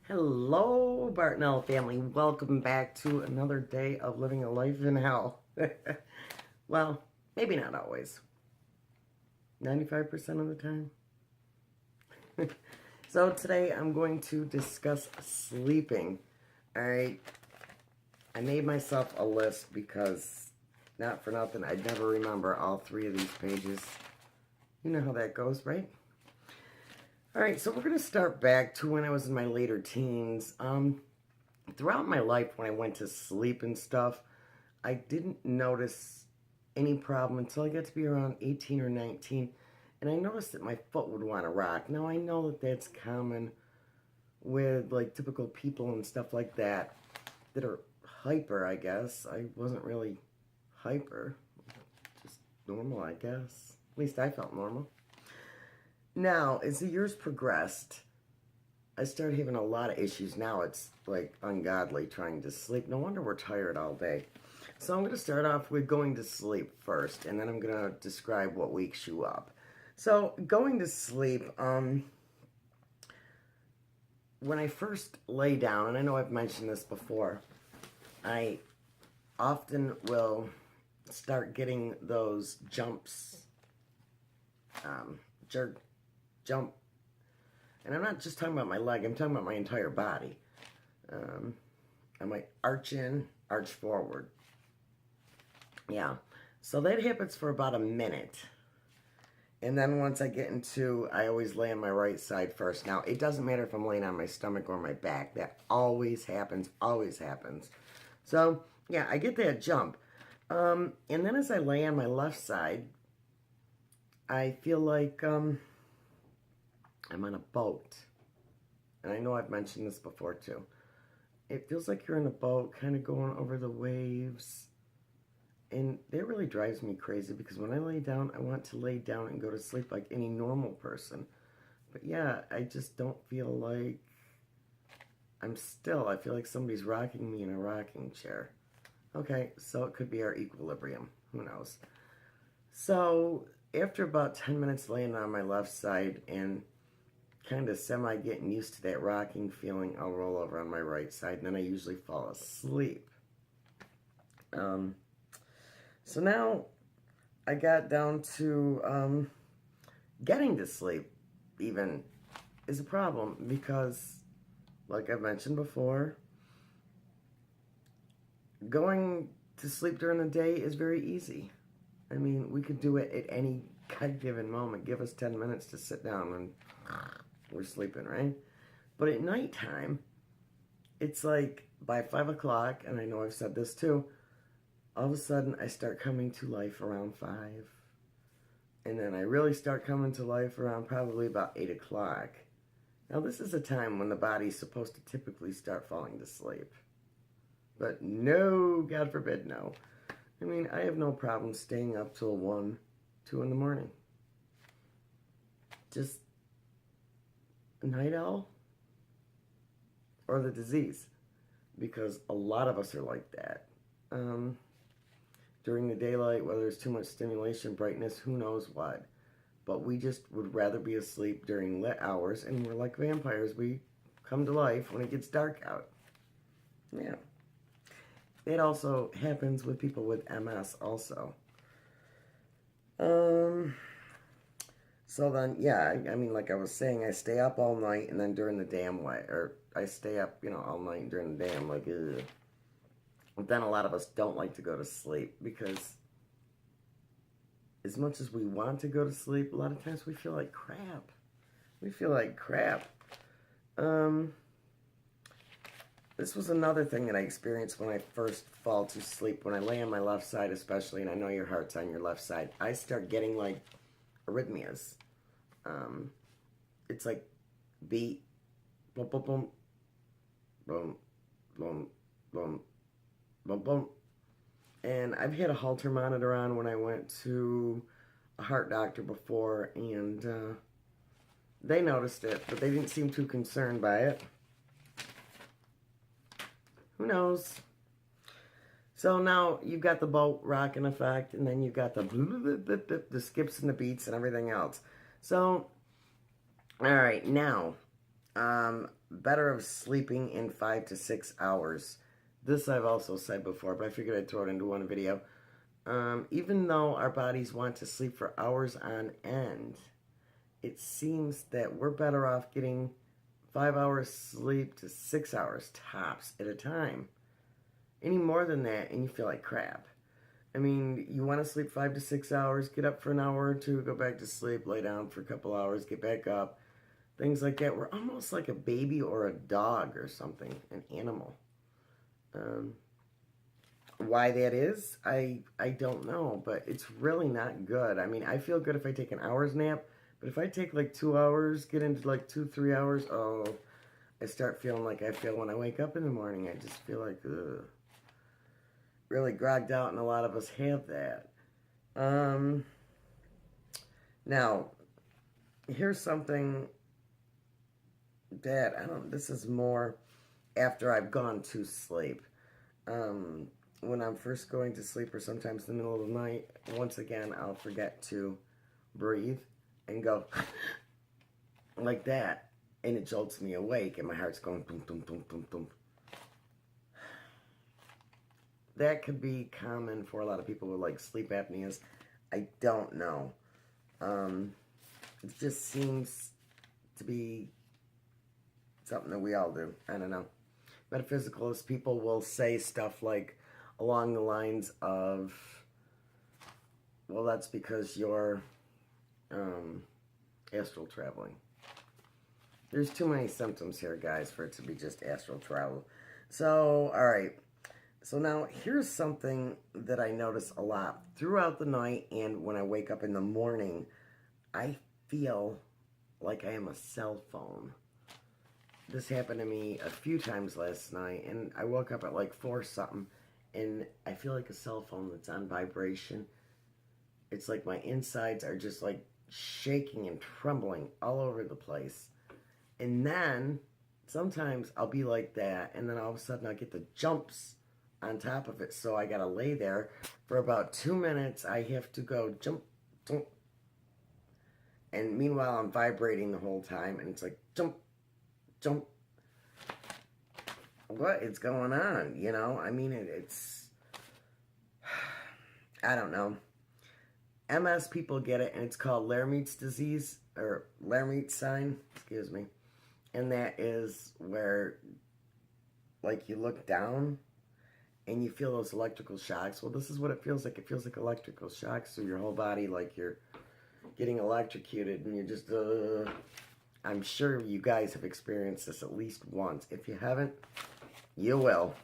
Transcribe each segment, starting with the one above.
Hello, Bartonella family. Welcome back to another day of living a life in hell. Well, maybe not always. 95% of the time. So today I'm going to discuss sleeping. Alright, I made myself a list because, not for nothing, I'd never remember all 3 of these pages. You know how that goes, right? Alright, so we're going to start back to when I was in my later teens. Throughout my life, when I went to sleep and stuff, I didn't notice any problem until I got to be around 18 or 19. And I noticed that my foot would want to rock. Now, I know that that's common with, like, typical people and stuff like that are hyper, I guess. I wasn't really hyper. Just normal, I guess. At least I felt normal. Now, as the years progressed, I started having a lot of issues. Now it's, like, ungodly trying to sleep. No wonder we're tired all day. So I'm going to start off with going to sleep first, and then I'm going to describe what wakes you up. So, going to sleep, when I first lay down, and I know I've mentioned this before, I often will start getting those jumps, jump, and I'm not just talking about my leg, I'm talking about my entire body. I might arch in, arch forward. Yeah, so that happens for about a minute. And then once I get into, I always lay on my right side first. Now, it doesn't matter if I'm laying on my stomach or my back. That always happens, always happens. So, yeah, I get that jump. And then as I lay on my left side, I feel like I'm on a boat. And I know I've mentioned this before, too. It feels like you're in a boat, kind of going over the waves. And that really drives me crazy because when I lay down, I want to lay down and go to sleep like any normal person. But yeah, I just don't feel like I'm still. I feel like somebody's rocking me in a rocking chair. Okay, so it could be our equilibrium. Who knows? So after about 10 minutes laying on my left side and kind of semi getting used to that rocking feeling, I'll roll over on my right side and then I usually fall asleep. So now I got down to getting to sleep even is a problem because, like I've mentioned before, going to sleep during the day is very easy. I mean, we could do it at any given moment. Give us 10 minutes to sit down and we're sleeping, right? But at nighttime, it's like by 5 o'clock, and I know I've said this too, all of a sudden I start coming to life around 5. And then I really start coming to life around probably about 8 o'clock. Now this is a time when the body's supposed to typically start falling to sleep. But no, God forbid, no. I mean, I have no problem staying up till 1, 2 in the morning. Just a night owl or the disease. Because a lot of us are like that. During the daylight, whether there's too much stimulation, brightness, who knows what. But we just would rather be asleep during lit hours, and we're like vampires. We come to life when it gets dark out. Yeah. It also happens with people with MS also. So then, yeah, I mean, like I was saying, I stay up all night, and then during the day I'm wet. Or I stay up, all night, and during the day I'm like, ugh. But then a lot of us don't like to go to sleep because as much as we want to go to sleep, a lot of times we feel like crap. We feel like crap. This was another thing that I experienced when I first fall to sleep. When I lay on my left side especially, and I know your heart's on your left side, I start getting like arrhythmias. It's like beat, boom, boom, boom, boom, boom, boom, boom, boom. And I've had a Holter monitor on when I went to a heart doctor before, and they noticed it, but they didn't seem too concerned by it. Who knows? So now you've got the boat rocking effect, and then you've got the skips and the beats and everything else. So, all right, now, better of sleeping in 5 to 6 hours. This I've also said before, but I figured I'd throw it into one video. Even though our bodies want to sleep for hours on end, it seems that we're better off getting 5 hours sleep to 6 hours tops at a time. Any more than that, and you feel like crap. I mean, you want to sleep 5 to 6 hours, get up for an hour or two, go back to sleep, lay down for a couple hours, get back up. Things like that. We're almost like a baby or a dog or something, an animal. Why that is, I don't know, but it's really not good. I mean, I feel good if I take an hour's nap, but if I take like 2 hours, get into like 2-3 hours, oh, I start feeling like I feel when I wake up in the morning. I just feel like, ugh. Really grogged out, and a lot of us have that. Now, here's something that, this is more after I've gone to sleep. When I'm first going to sleep, or sometimes in the middle of the night, once again, I'll forget to breathe and go like that, and it jolts me awake, and my heart's going boom, boom, boom, boom, boom. That could be common for a lot of people with like sleep apneas. I don't know. It just seems to be something that we all do. I don't know. Metaphysicalist people will say stuff like along the lines of, well, that's because you're astral traveling. There's too many symptoms here, guys, for it to be just astral travel. So, all right. So now, here's something that I notice a lot throughout the night, and when I wake up in the morning, I feel like I am a cell phone. This happened to me a few times last night, and I woke up at like 4 something, and I feel like a cell phone that's on vibration. It's like my insides are just like shaking and trembling all over the place. And then, sometimes I'll be like that, and then all of a sudden I'll get the jumps on top of it, so I gotta lay there for about 2 minutes. I have to go jump, jump, and meanwhile I'm vibrating the whole time, and it's like jump, jump. What is going on? You know, I mean, it's I don't know. MS people get it, and it's called Lhermitte's disease, or Lhermitte's sign, excuse me, and that is where, like, you look down and you feel those electrical shocks. Well, this is what it feels like. It feels like electrical shocks through your whole body, like you're getting electrocuted, and you're just, I'm sure you guys have experienced this at least once. If you haven't, you will.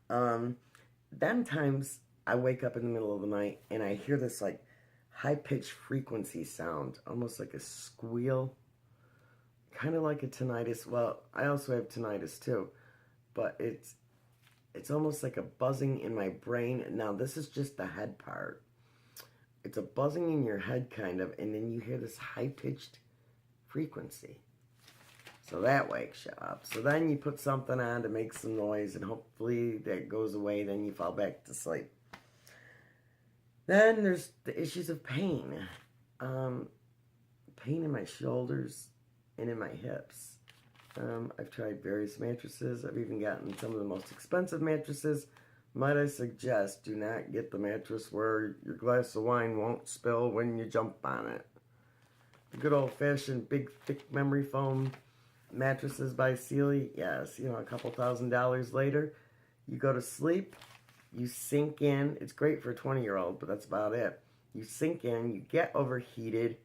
Then times I wake up in the middle of the night, and I hear this, like, high-pitched frequency sound, almost like a squeal, kind of like a tinnitus. Well, I also have tinnitus, too, but it's almost like a buzzing in my brain. Now, this is just the head part. It's a buzzing in your head, kind of, and then you hear this high-pitched frequency. So that wakes you up. So then you put something on to make some noise, and hopefully that goes away. Then you fall back to sleep. Then there's the issues of pain. Pain in my shoulders and in my hips. I've tried various mattresses. I've even gotten some of the most expensive mattresses. Might I suggest, do not get the mattress where your glass of wine won't spill when you jump on it. The good old-fashioned big, thick memory foam mattresses by Sealy, yes, you know, a couple $1,000s later, you go to sleep, you sink in. It's great for a 20-year-old, but that's about it. You sink in, you get overheated,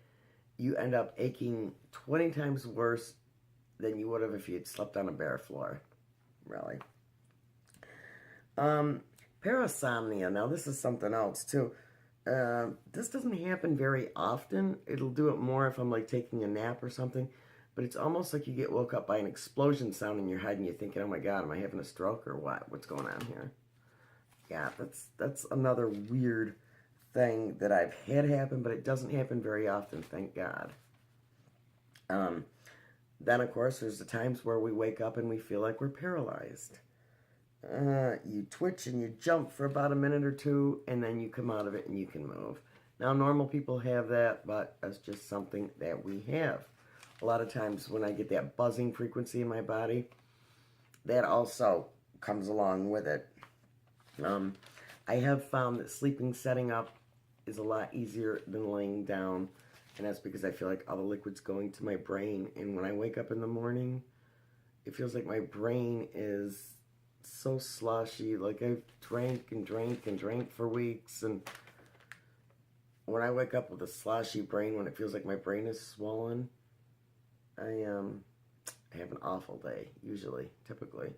you end up aching 20 times worse than you would have if you had slept on a bare floor. Really. Parasomnia. Now, this is something else, too. This doesn't happen very often. It'll do it more if I'm, like, taking a nap or something. But it's almost like you get woke up by an explosion sound in your head, and you're thinking, oh, my God, am I having a stroke or what? What's going on here? Yeah, that's another weird thing that I've had happen, but it doesn't happen very often, thank God. Then, of course, there's the times where we wake up and we feel like we're paralyzed. You twitch and you jump for about a minute or two, and then you come out of it and you can move. Now, normal people have that, but that's just something that we have. A lot of times when I get that buzzing frequency in my body, that also comes along with it. I have found that sleeping setting up is a lot easier than laying down, and that's because I feel like all the liquid's going to my brain, and when I wake up in the morning, it feels like my brain is so slushy, like I've drank and drank and drank for weeks, and when I wake up with a sloshy brain, when it feels like my brain is swollen, I have an awful day, usually, typically.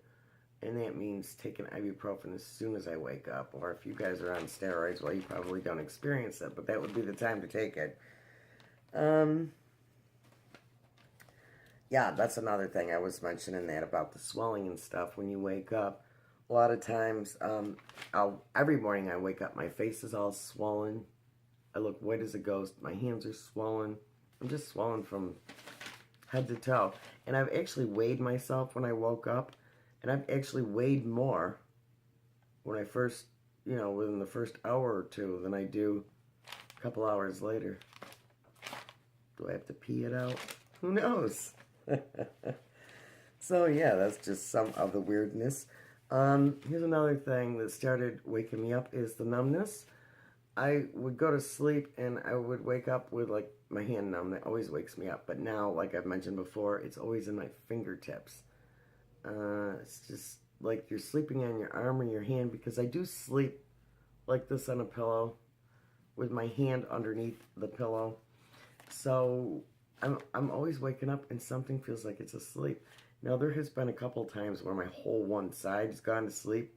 And that means taking ibuprofen as soon as I wake up. Or if you guys are on steroids, well, you probably don't experience it, but that would be the time to take it. Yeah, that's another thing. I was mentioning that about the swelling and stuff when you wake up. A lot of times, every morning I wake up, my face is all swollen. I look white as a ghost. My hands are swollen. I'm just swollen from head to toe. And I've actually weighed myself when I woke up. And I've actually weighed more when I first, within the first hour or two than I do a couple hours later. Do I have to pee it out? Who knows? So yeah, that's just some of the weirdness. Here's another thing that started waking me up is the numbness. I would go to sleep and I would wake up with like my hand numb. That always wakes me up. But now, like I've mentioned before, it's always in my fingertips. It's just like you're sleeping on your arm or your hand, because I do sleep like this on a pillow with my hand underneath the pillow. So I'm always waking up and something feels like it's asleep. Now there has been a couple times where my whole one side's gone to sleep,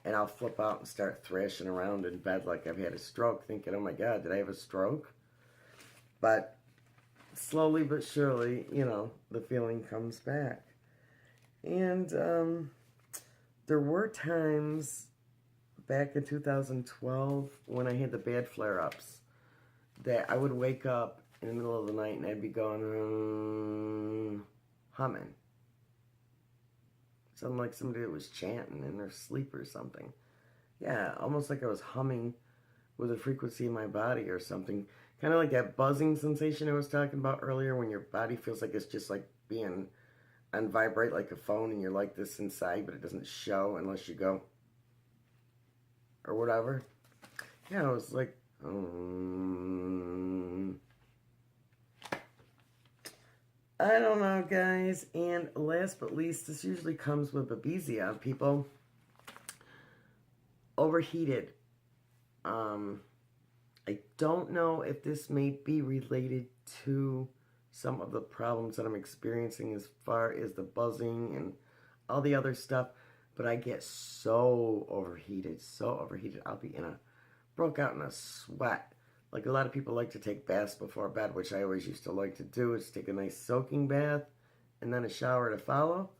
and I'll flip out and start thrashing around in bed like I've had a stroke, thinking, oh my God, did I have a stroke? But slowly but surely, the feeling comes back. And there were times back in 2012 when I had the bad flare-ups that I would wake up in the middle of the night and I'd be going, humming. Sounded like somebody that was chanting in their sleep or something. Yeah, almost like I was humming with a frequency in my body or something. Kind of like that buzzing sensation I was talking about earlier, when your body feels like it's just like being on vibrate like a phone, and you're like this inside, but it doesn't show unless you go or whatever. Yeah, I was like, I don't know, guys. And last but least, this usually comes with babesia, people. Overheated. I don't know if this may be related to some of the problems that I'm experiencing as far as the buzzing and all the other stuff, but I get so overheated. I'll be broke out in a sweat. Like a lot of people like to take baths before bed, which I always used to like to do, is take a nice soaking bath and then a shower to follow.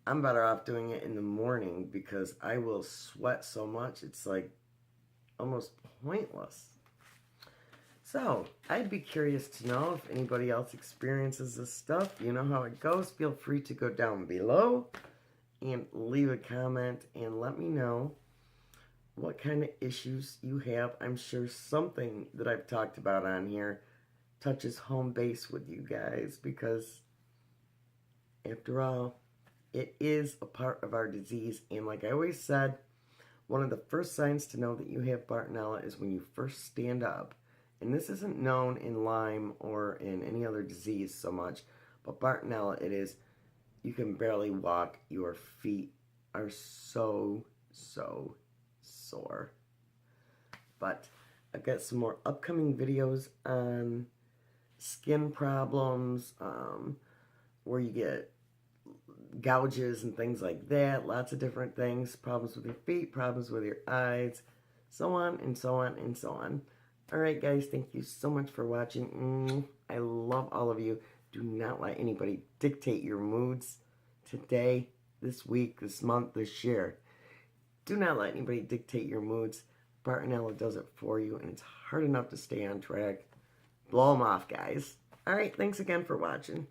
I'm better off doing it in the morning because I will sweat so much, it's like almost pointless. So, I'd be curious to know if anybody else experiences this stuff. You know how it goes. Feel free to go down below and leave a comment and let me know what kind of issues you have. I'm sure something that I've talked about on here touches home base with you guys, because after all, it is a part of our disease. And like I always said, one of the first signs to know that you have Bartonella is when you first stand up. And this isn't known in Lyme or in any other disease so much, but Bartonella, it is. You can barely walk. Your feet are so sore. But I've got some more upcoming videos on skin problems, where you get gouges and things like that. Lots of different things. Problems with your feet, problems with your eyes, so on and so on and so on. Alright guys, thank you so much for watching. I love all of you. Do not let anybody dictate your moods today, this week, this month, this year. Do not let anybody dictate your moods. Bartonella does it for you, and it's hard enough to stay on track. Blow them off, guys. Alright, thanks again for watching.